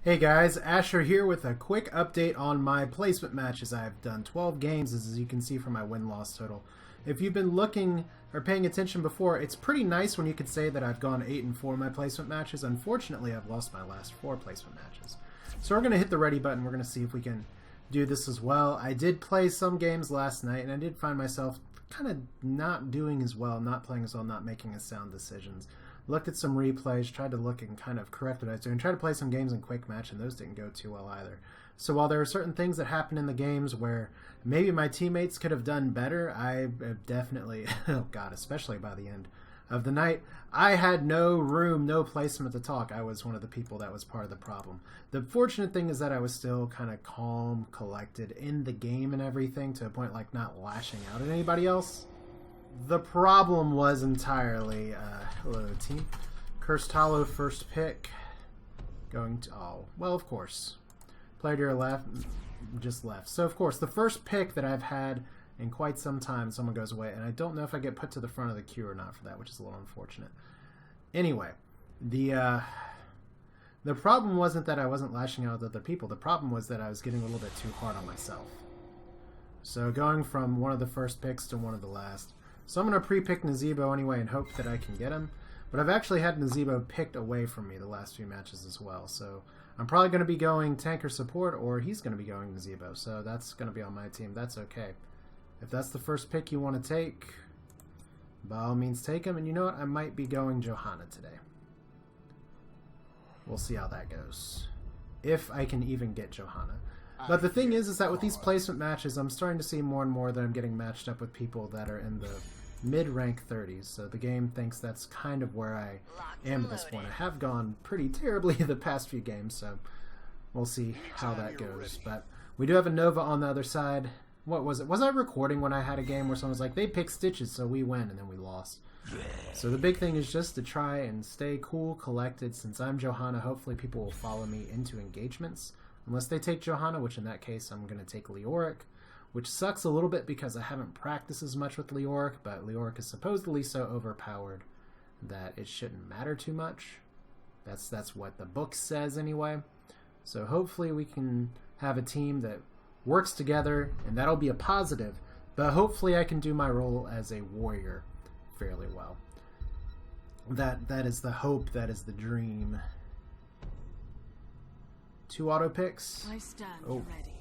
Hey guys, Asher here with a quick update on my placement matches. I've done 12 games, as you can see from my win-loss total. If you've been looking or paying attention before, it's pretty nice when you could say that I've gone 8-4 in my placement matches. Unfortunately, I've lost my last 4 placement matches. So we're going to hit the ready button. We're going to see if we can do this as well. I did play some games last night, and I did find myself kind of not doing as well, not playing as well, not making as sound decisions. Looked at some replays, tried to look and kind of correct what I was doing, tried to play some games in quick match, and those didn't go too well either. So while there are certain things that happen in the games where maybe my teammates could have done better, I definitely, oh god, especially by the end of the night, I had no room, no placement to talk. I was one of the people that was part of the problem. The fortunate thing is that I was still kind of calm, collected in the game and everything, to a point like not lashing out at anybody else. The problem was entirely, hello team, Cursed Hollow first pick, going to, oh, well of course, player to your left, just left. So of course, the first pick that I've had in quite some time, someone goes away, and I don't know if I get put to the front of the queue or not for that, which is a little unfortunate. Anyway, the problem wasn't that I wasn't lashing out at other people, the problem was that I was getting a little bit too hard on myself. So going from one of the first picks to one of the last. So I'm going to pre-pick Nazeebo anyway and hope that I can get him. But I've actually had Nazeebo picked away from me the last few matches as well. So I'm probably going to be going tank or support, or he's going to be going Nazeebo. So that's going to be on my team. That's okay. If that's the first pick you want to take, by all means take him. And you know what? I might be going Johanna today. We'll see how that goes. If I can even get Johanna. But the thing is that with these placement matches, I'm starting to see more and more that I'm getting matched up with people that are in the mid-rank 30s. So the game thinks that's kind of where I am at this point. I have gone pretty terribly the past few games, so we'll see how that goes. But we do have a Nova on the other side. What was it? Was I recording when I had a game where someone was like, they picked Stitches, so we win, and then we lost? So the big thing is just to try and stay cool, collected. Since I'm Johanna, hopefully people will follow me into engagements. Unless they take Johanna, which in that case I'm going to take Leoric, which sucks a little bit because I haven't practiced as much with Leoric, but Leoric is supposedly so overpowered that it shouldn't matter too much. That's what the book says anyway. So hopefully we can have a team that works together, and that'll be a positive, but hopefully I can do my role as a warrior fairly well. That is the hope, that is the dream. 2 auto picks. I stand ready.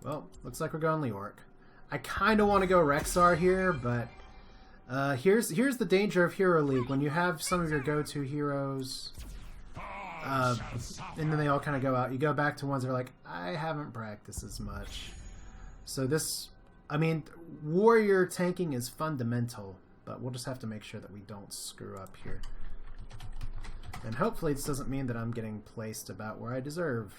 Well, looks like we're going Leoric. I kind of want to go Rexar here, but here's the danger of Hero League. When you have some of your go-to heroes, and then they all kind of go out, you go back to ones that are like, I haven't practiced as much. So this, I mean, warrior tanking is fundamental, but we'll just have to make sure that we don't screw up here. And hopefully this doesn't mean that I'm getting placed about where I deserve,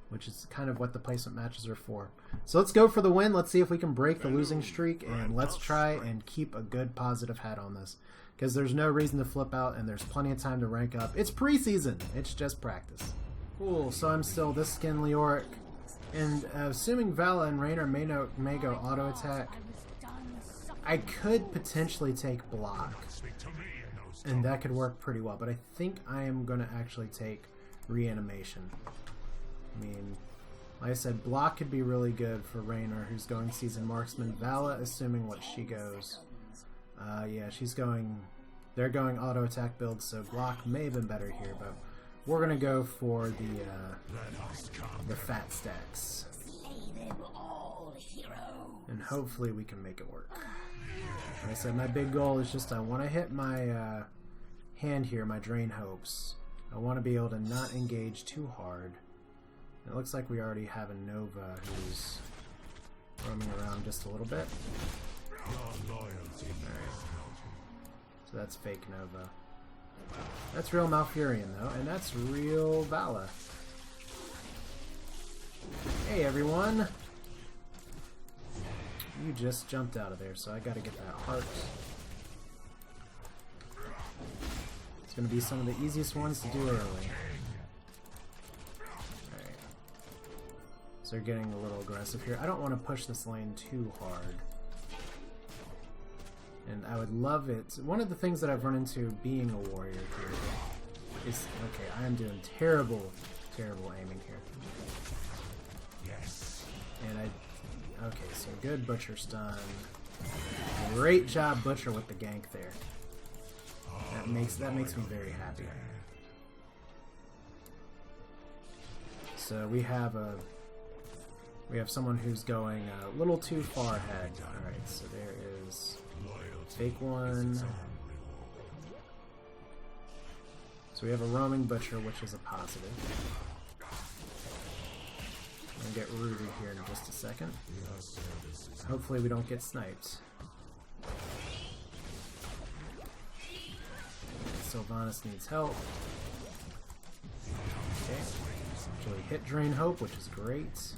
which is kind of what the placement matches are for. So let's go for the win. Let's see if we can break the losing streak, and let's try and keep a good positive hat on this, because there's no reason to flip out, and there's plenty of time to rank up. It's preseason. It's just practice. Cool. So I'm still this skin Leoric, and assuming Vala and Raynor may go auto attack, I could potentially take block. And that could work pretty well, but I think I am going to actually take reanimation. I mean, like I said, block could be really good for Raynor, who's going seasoned marksman. Vala, assuming what she goes. Yeah, she's going, they're going auto attack build, so block may have been better here, but we're going to go for the fat stacks. And hopefully we can make it work. Like I said, my big goal is just I want to hit my hand here, my drain hopes. I want to be able to not engage too hard. It looks like we already have a Nova who's roaming around just a little bit. Alright. So that's fake Nova. That's real Malfurion though, and that's real Vala. Hey everyone! You just jumped out of there, so I gotta get that heart. It's gonna be some of the easiest ones to do early. Alright. So they're getting a little aggressive here. I don't want to push this lane too hard. And I would love it. One of the things that I've run into being a warrior here Okay, I am doing terrible aiming here. Yes. And okay, so good Butcher stun. Great job, Butcher, with the gank there. That makes me very happy. So we have someone who's going a little too far ahead. All right, so there is fake one. So we have a roaming Butcher, which is a positive. I'm gonna get rooted here in just a second. Hopefully we don't get sniped. Sylvanas needs help. Okay. Actually hit Drain Hope, which is great.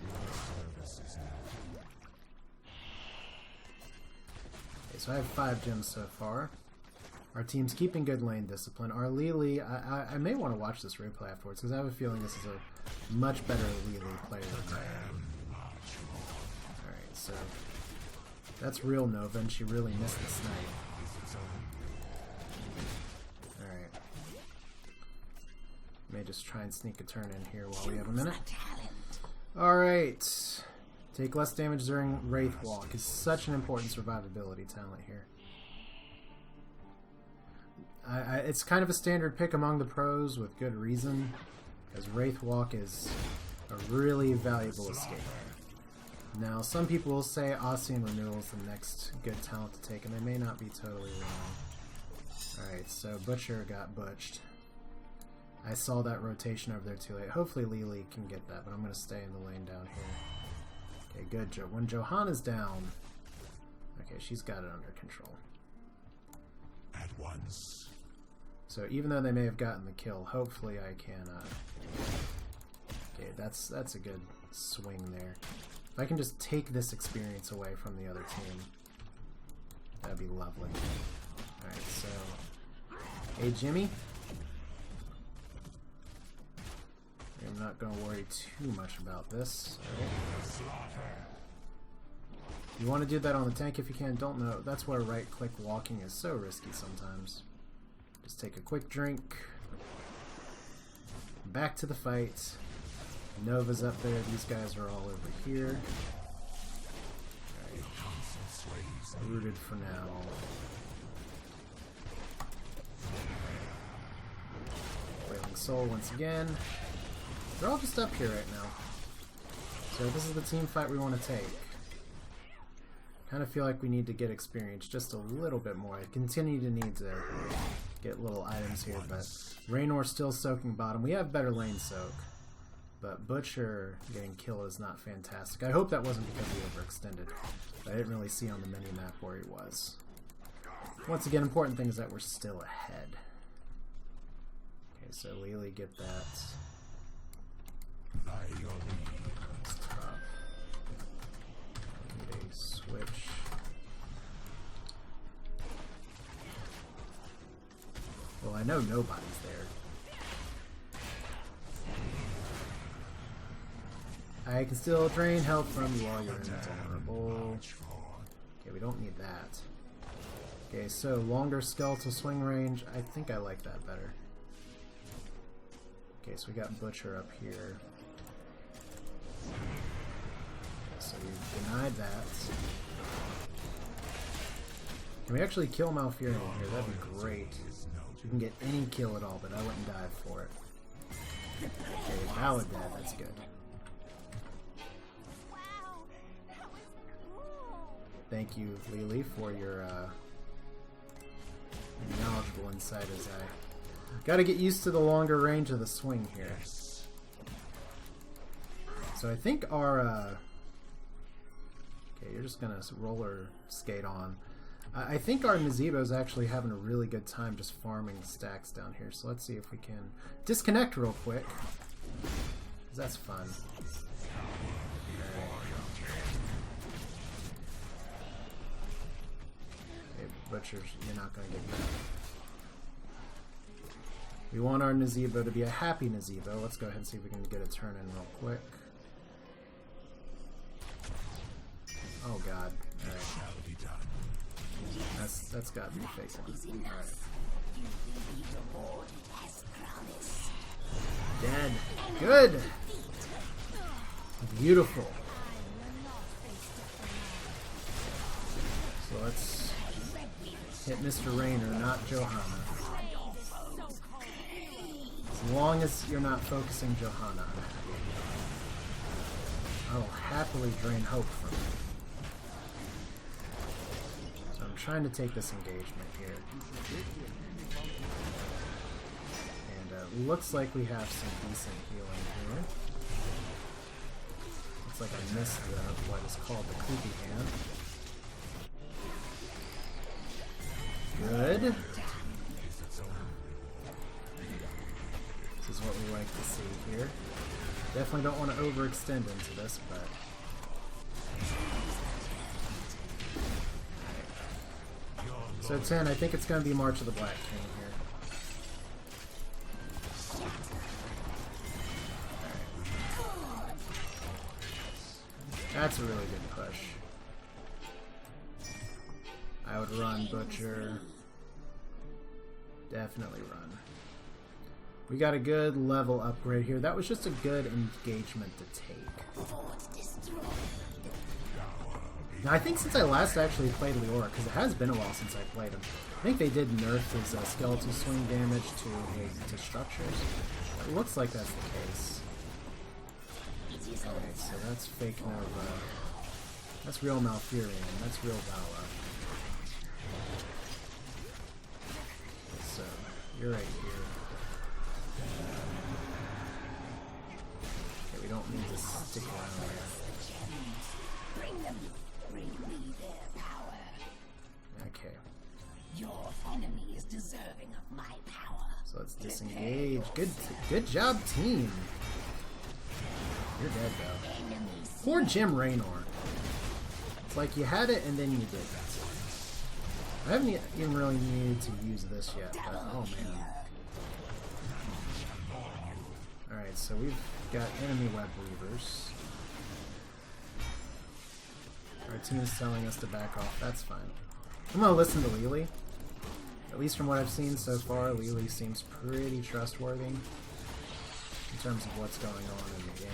Okay, so I have 5 gems so far. Our team's keeping good lane discipline. Our Lili, I may want to watch this replay afterwards because I have a feeling this is a much better Lili player than I am. Alright, so that's real Nova, and she really missed the snipe. Alright. May just try and sneak a turn in here while we have a minute. Alright. Take less damage during Wraith Walk is such an important survivability talent here. It's kind of a standard pick among the pros with good reason, as Wraith Walk is a really valuable escape. Now, some people will say Ossian Renewal is the next good talent to take, and they may not be totally wrong. Alright, so Butcher got butched. I saw that rotation over there too late. Hopefully Lili can get that, but I'm going to stay in the lane down here. Okay, good. When Johanna's down... Okay, she's got it under control. At once. So even though they may have gotten the kill, hopefully I can... Okay, that's a good swing there. If I can just take this experience away from the other team, that'd be lovely. Alright, so... Hey, Jimmy? I'm not going to worry too much about this. You want to do that on the tank if you can. Don't know. That's where right-click walking is so risky sometimes. Just take a quick drink. Back to the fight. Nova's up there. These guys are all over here. Right. Rooted for now. Wailing Soul once again. They're all just up here right now. So this is the team fight we want to take. Kind of feel like we need to get experience just a little bit more. I continue to need to get little items here, but Raynor's still soaking bottom. We have better lane soak, but Butcher getting killed is not fantastic. I hope that wasn't because he overextended. I didn't really see on the mini-map where he was. Once again, important thing is that we're still ahead. Okay, so Lili get that. That's tough. Need a switch. Well, I know nobody's there. I can still drain health from you while you're invulnerable. Okay, we don't need that. Okay, so longer skeletal swing range. I think I like that better. Okay, so we got Butcher up here. So we denied that. Can we actually kill Malfurion here? That'd be great. We can get any kill at all, but I wouldn't dive for it. Okay, Valid dead, that's good. Thank you, Lili, for your knowledgeable insight as I gotta get used to the longer range of the swing here. So I think our okay, you're just gonna roller skate on. I think our Nazeebo's actually having a really good time just farming stacks down here. So let's see if we can disconnect real quick, 'cause that's fun. Okay, Butchers, you're not gonna get that. We want our Nazeebo to be a happy Nazeebo. Let's go ahead and see if we can get a turn in real quick. Oh god. Alright. That's got to be fake. Alright. Dead. Good. Beautiful. So let's hit Mr. Rainer, not Johanna. As long as you're not focusing Johanna. I will happily drain hope from you. So I'm trying to take this engagement here. And looks like we have some decent healing here. Looks like I missed what is called the creepy hand. Good. This is what we like to see here. Definitely don't want to overextend into this, but... So 10, I think it's going to be March of the Black King here. That's a really good push. I would run Butcher. Definitely run. We got a good level upgrade here. That was just a good engagement to take. Now, I think since I last actually played Leoric, because it has been a while since I played him, I think they did nerf his skeletal swing damage to structures. It looks like that's the case. Alright, so that's fake Nova. That's real Malfurion. That's real Vala. So, you're right here. Okay, we don't need to stick around there. Bring them. Bring me their power. Okay. Your enemy is deserving of my power. So let's disengage. Good job, team. You're dead, though. Poor Jim Raynor. It's like you had it and then you didn't. I haven't even really needed to use this yet, but oh man. Alright, so we've got enemy web weavers. Our team is telling us to back off. That's fine. I'm gonna listen to Lily. At least from what I've seen so far, Lily seems pretty trustworthy in terms of what's going on in the game.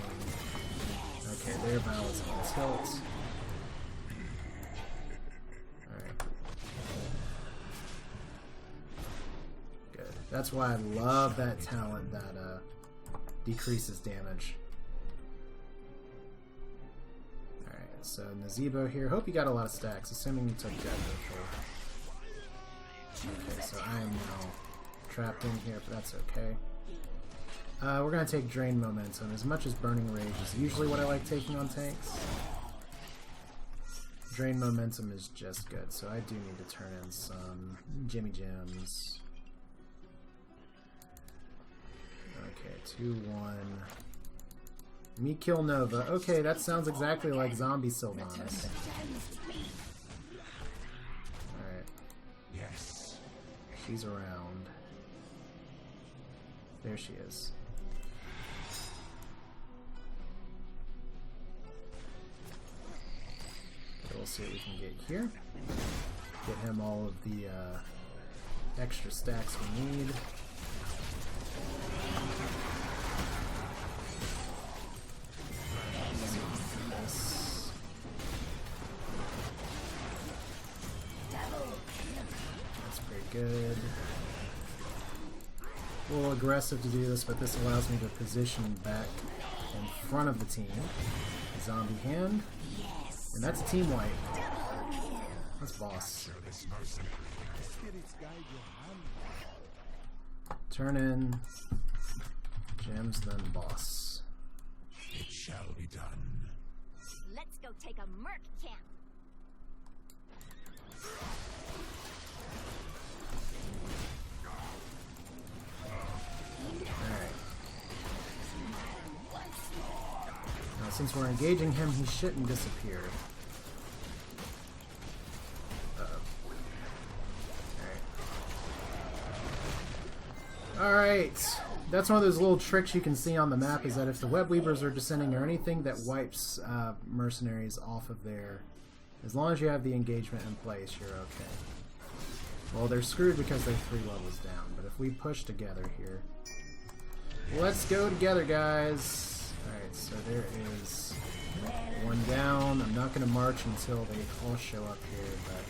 Okay, their balance on tilt. Alright. Good. That's why I love that talent that decreases damage. Alright, so Nazebo here. Hope you got a lot of stacks, assuming you took Jet Control. Okay, so I am now trapped in here, but that's okay. We're going to take Drain Momentum. As much as Burning Rage is usually what I like taking on tanks, Drain Momentum is just good, so I do need to turn in some Jimmy Gems. Okay, 2-1. Me kill Nova. Okay, that sounds exactly like Zombie Sylvanas. Alright. Yes. She's around. There she is. Okay, we'll see what we can get here. Get him all of the extra stacks we need. That's pretty good. A little aggressive to do this, but this allows me to position back in front of the team. Zombie hand. And that's a team wipe. That's boss. Turn in gems, then boss. It shall be done. Let's go take a merc camp. Alright. Now, since we're engaging him, he shouldn't disappear. Alright. That's one of those little tricks you can see on the map, is that if the web weavers are descending or anything that wipes mercenaries off of there, as long as you have the engagement in place, you're okay. Well, they're screwed because they're 3 levels down, but if we push together here, Let's go together, guys. Alright, so there is one down. I'm not going to march until they all show up here, but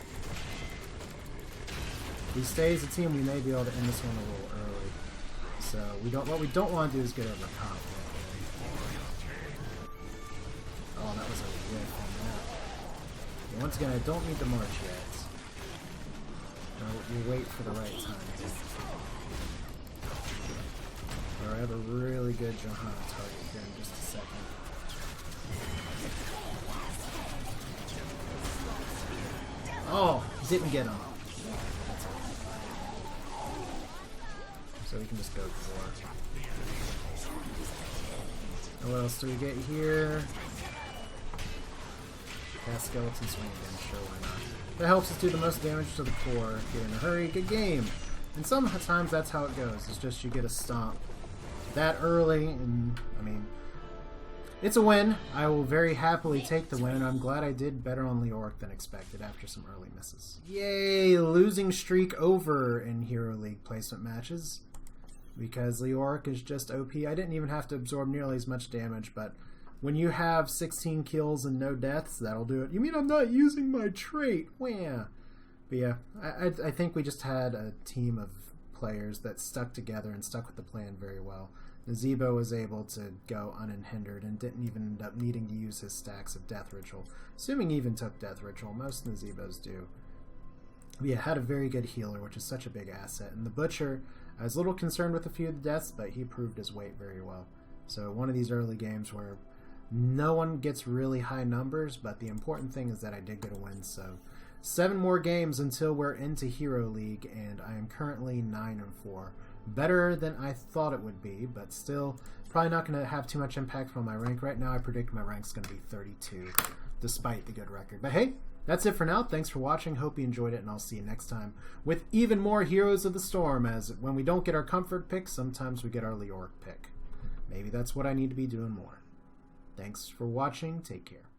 if we stay as a team, we may be able to end this one a little early. So what we don't want to do is get overconfident. Oh, that was a whiff on that. And once again, I don't need to march yet. We'll wait for the right time. Alright, I have a really good Johanna target here in just a second. Oh, didn't get him. So we can just go for it. And what else do we get here? Cast skeleton swing again, sure, why not? That helps us do the most damage to the core. Get in a hurry, good game. And sometimes that's how it goes. It's just you get a stomp that early, and I mean, it's a win. I will very happily take the win. I'm glad I did better on Leoric than expected after some early misses. Yay! Losing streak over in Hero League placement matches. Because Leoric is just OP. I didn't even have to absorb nearly as much damage, but when you have 16 kills and no deaths, that'll do it. You mean I'm not using my trait? Wah. But yeah, I think we just had a team of players that stuck together and stuck with the plan very well. Nazebo was able to go unhindered and didn't even end up needing to use his stacks of Death Ritual. Assuming he even took Death Ritual, most Nazebos do. But yeah, had a very good healer, which is such a big asset. And the Butcher, I was a little concerned with a few of the deaths, but he proved his weight very well. So one of these early games where no one gets really high numbers, but the important thing is that I did get a win. So 7 more games until we're into Hero League, and I am currently 9-4. Better than I thought it would be, but still probably not going to have too much impact on my rank. Right now I predict my rank's going to be 32, despite the good record. But hey, that's it for now. Thanks for watching. Hope you enjoyed it, and I'll see you next time with even more Heroes of the Storm, as when we don't get our comfort pick, sometimes we get our Leoric pick. Maybe that's what I need to be doing more. Thanks for watching. Take care.